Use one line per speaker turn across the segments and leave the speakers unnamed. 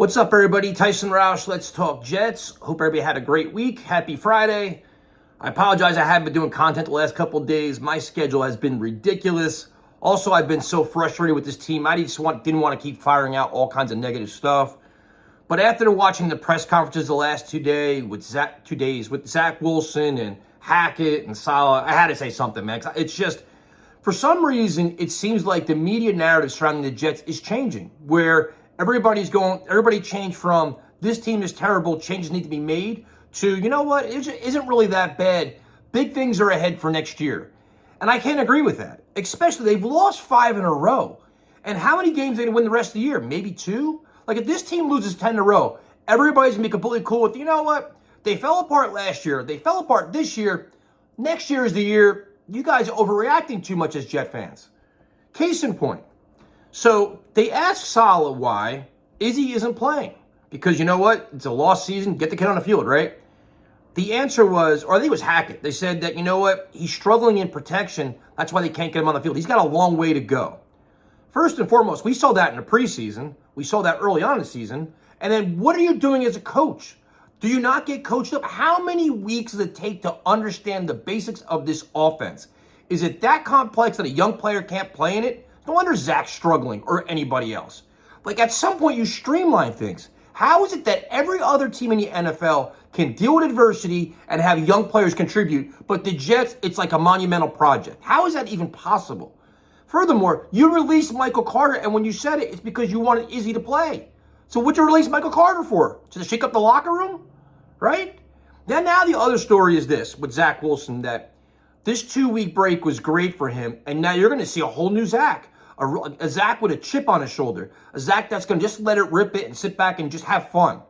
What's up, everybody? Tyson Roush, Let's Talk Jets. Hope everybody had a great week. Happy Friday. I apologize I haven't been doing content the last couple of days. My schedule has been ridiculous. Also, I've been so frustrated with this team. I just didn't want to keep firing out all kinds of negative stuff. But after watching the press conferences the last 2 days with Zach Wilson and Hackett and Saleh, I had to say something, man. It's just, for some reason, it seems like the media narrative surrounding the Jets is changing, where everybody changed from this team is terrible, changes need to be made, to, you know what, it isn't really that bad. Big things are ahead for next year. And I can't agree with that. Especially, they've lost 5 in a row. And how many games are they going to win the rest of the year? Maybe 2? Like, if this team loses 10 in a row, everybody's going to be completely cool with, you know what, they fell apart last year, they fell apart this year, next year is the year. You guys are overreacting too much as Jet fans. Case in point. So they asked Saleh why Izzy isn't playing. Because you know what? It's a lost season. Get the kid on the field, right? The answer was, or I think it was Hackett. They said that, you know what? He's struggling in protection. That's why they can't get him on the field. He's got a long way to go. First and foremost, we saw that in the preseason. We saw that early on in the season. And then what are you doing as a coach? Do you not get coached up? How many weeks does it take to understand the basics of this offense? Is it that complex that a young player can't play in it? No wonder Zach's struggling, or anybody else. Like, at some point, you streamline things. How is it that every other team in the NFL can deal with adversity and have young players contribute, but the Jets, it's like a monumental project? How is that even possible? Furthermore, you released Michael Carter, and when you said it, it's because you wanted Izzy to play. So what'd you release Michael Carter for? To shake up the locker room? Right? Then now the other story is this with Zach Wilson, that this 2-week break was great for him, and now you're going to see a whole new Zach. A Zach with a chip on his shoulder. A Zach that's going to just let it rip it and sit back and just have fun.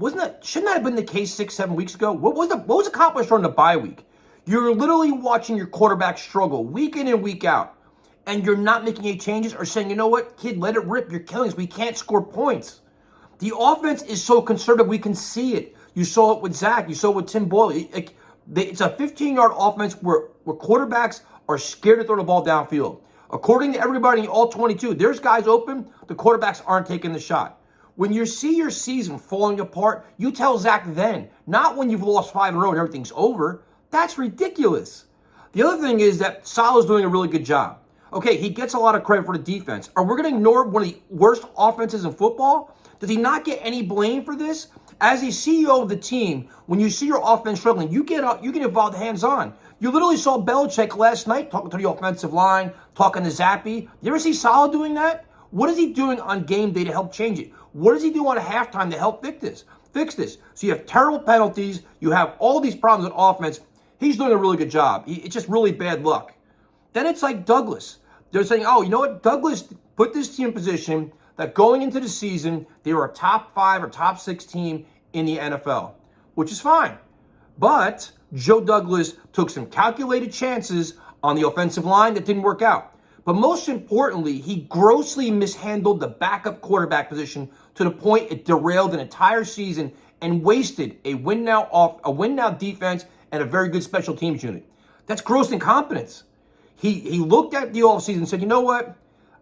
Shouldn't that have been the case 6-7 weeks ago? What was accomplished during the bye week? You're literally watching your quarterback struggle week in and week out, and you're not making any changes or saying, you know what, kid, let it rip. You're killing us. We can't score points. The offense is so conservative. We can see it. You saw it with Zach. You saw it with Tim Boyle. It's a 15-yard offense where quarterbacks are scared to throw the ball downfield. According to everybody in all 22, there's guys open, the quarterbacks aren't taking the shot. When you see your season falling apart, you tell Zach then, not when you've lost 5 in a row and everything's over. That's ridiculous. The other thing is that Saleh's doing a really good job. Okay, he gets a lot of credit for the defense. Are we going to ignore one of the worst offenses in football? Does he not get any blame for this? As a CEO of the team, when you see your offense struggling, you get involved hands-on. You literally saw Belichick last night talking to the offensive line, talking to Zappy. You ever see Saleh doing that? What is he doing on game day to help change it? What does he do on halftime to help fix this? So you have terrible penalties. You have all these problems with offense. He's doing a really good job. It's just really bad luck. Then it's like Douglas. They're saying, oh, you know what? Douglas put this team in position that going into the season, they were a top 5 or top 6 team in the NFL, which is fine. But Joe Douglas took some calculated chances on the offensive line that didn't work out. But most importantly, he grossly mishandled the backup quarterback position to the point it derailed an entire season and wasted a win-now defense and a very good special teams unit. That's gross incompetence. He looked at the offseason and said, you know what?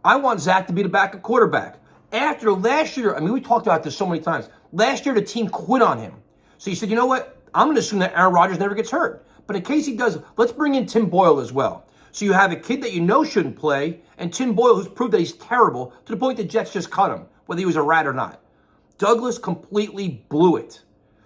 I want Zach to be the backup quarterback. After last year, I mean, we talked about this so many times. Last year, the team quit on him. So he said, you know what? I'm going to assume that Aaron Rodgers never gets hurt. But in case he does, let's bring in Tim Boyle as well. So you have a kid that you know shouldn't play, and Tim Boyle, who's proved that he's terrible, to the point the Jets just cut him, whether he was a rat or not. Douglas completely blew it.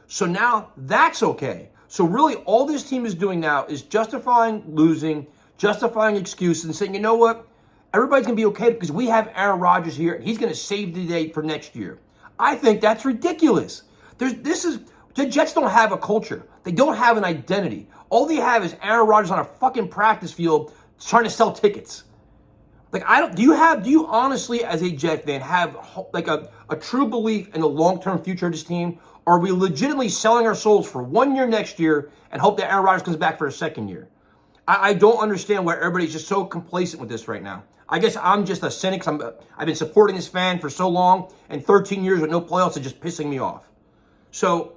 So now that's okay. So really, all this team is doing now is justifying losing, justifying excuses, and saying, you know what? Everybody's going to be okay because we have Aaron Rodgers here, and he's going to save the day for next year. I think that's ridiculous. The Jets don't have a culture. They don't have an identity. All they have is Aaron Rodgers on a fucking practice field trying to sell tickets. Like, do you honestly, as a Jet fan, have like a true belief in the long-term future of this team? Or are we legitimately selling our souls for 1 year next year and hope that Aaron Rodgers comes back for a second year? I don't understand why everybody's just so complacent with this right now. I guess I'm just a cynic. I've been supporting this fan for so long, and 13 years with no playoffs is just pissing me off. So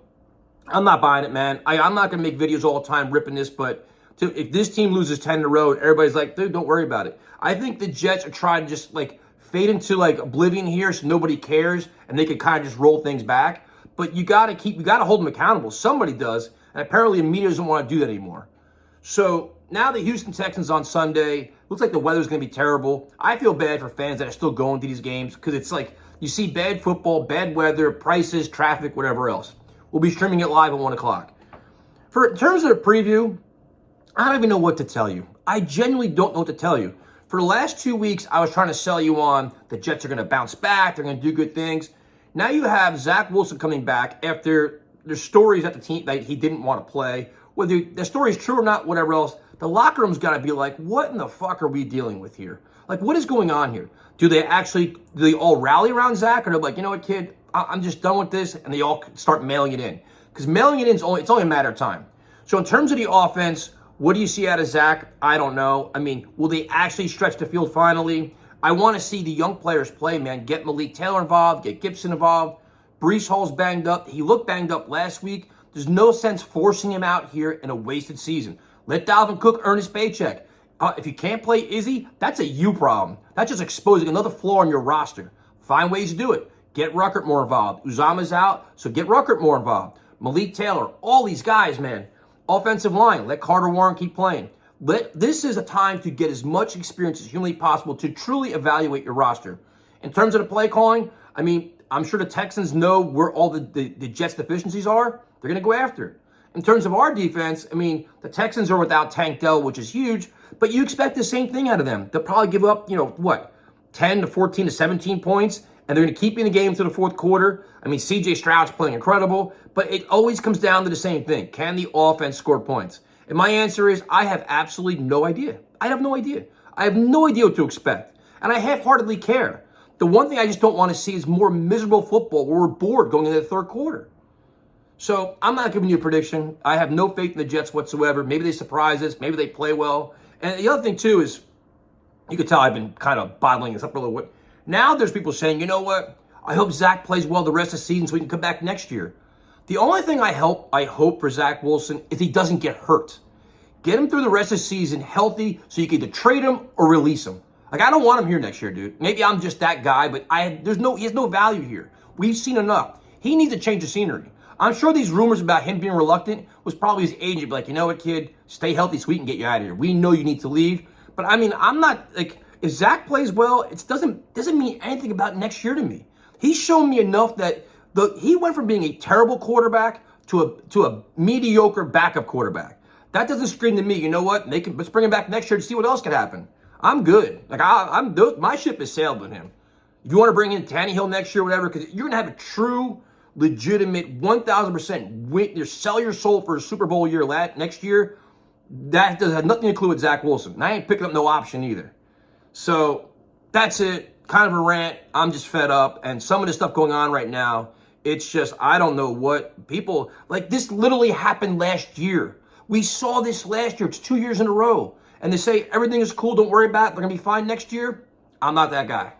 I'm not buying it, man. I'm not going to make videos all the time ripping this, but if this team loses 10 in a row, everybody's like, dude, don't worry about it. I think the Jets are trying to just like fade into like oblivion here so nobody cares and they can kind of just roll things back. But you got to hold them accountable. Somebody does. And apparently the media doesn't want to do that anymore. So now the Houston Texans on Sunday, looks like the weather's going to be terrible. I feel bad for fans that are still going to these games because it's like you see bad football, bad weather, prices, traffic, whatever else. We'll be streaming it live at 1 o'clock. In terms of the preview, I don't even know what to tell you. I genuinely don't know what to tell you. For the last 2 weeks, I was trying to sell you on the Jets are going to bounce back. They're going to do good things. Now you have Zach Wilson coming back after there's stories at the team that he didn't want to play. Whether the story is true or not, whatever else, the locker room's got to be like, what in the fuck are we dealing with here? Like, what is going on here? Do they all rally around Zach? Or they're like, you know what, kid, I'm just done with this, and they all start mailing it in? Because mailing it in, it's only a matter of time. So in terms of the offense, what do you see out of Zach? I don't know. I mean, will they actually stretch the field finally? I want to see the young players play, man. Get Malik Taylor involved, get Gibson involved. Breece Hall's banged up. He looked banged up last week. There's no sense forcing him out here in a wasted season. Let Dalvin Cook earn his paycheck. If you can't play Izzy, that's a you problem. That's just exposing another flaw in your roster. Find ways to do it. Get Ruckert more involved. Uzama's out, so get Ruckert more involved. Malik Taylor, all these guys, man. Offensive line, let Carter Warren keep playing. This is a time to get as much experience as humanly possible to truly evaluate your roster. In terms of the play calling, I mean, I'm sure the Texans know where all the Jets' deficiencies are. They're going to go after it. In terms of our defense, I mean, the Texans are without Tank Dell, which is huge, but you expect the same thing out of them. They'll probably give up, 10 to 14 to 17 points, and they're going to keep you in the game to the fourth quarter. I mean, C.J. Stroud's playing incredible, but it always comes down to the same thing. Can the offense score points? And my answer is I have absolutely no idea. I have no idea. I have no idea what to expect, and I half-heartedly care. The one thing I just don't want to see is more miserable football where we're bored going into the third quarter. So I'm not giving you a prediction. I have no faith in the Jets whatsoever. Maybe they surprise us. Maybe they play well. And the other thing, too, is you could tell I've been kind of bottling this up a little bit. Now there's people saying, you know what? I hope Zach plays well the rest of the season so we can come back next year. The only thing I hope for Zach Wilson is he doesn't get hurt. Get him through the rest of the season healthy so you can either trade him or release him. Like, I don't want him here next year, dude. Maybe I'm just that guy, but he has no value here. We've seen enough. He needs to change the scenery. I'm sure these rumors about him being reluctant was probably his agent, like, you know what, kid, stay healthy so we can get you out of here. We know you need to leave. But, I mean, I'm not, like, if Zach plays well, it doesn't mean anything about next year to me. He's shown me enough that he went from being a terrible quarterback to a mediocre backup quarterback. That doesn't scream to me, you know what, let's bring him back next year to see what else could happen. I'm good. Like, my ship has sailed with him. If you want to bring in Tannehill next year, whatever, because you're going to have a true, legitimate, 1,000% win. You sell your soul for a Super Bowl year next year. That has nothing to do with Zach Wilson. And I ain't picking up no option either. So that's it. Kind of a rant. I'm just fed up. And some of the stuff going on right now, it's just, I don't know what people, like, this literally happened last year. We saw this last year. It's 2 years in a row. And they say everything is cool. Don't worry about it. They're going to be fine next year. I'm not that guy.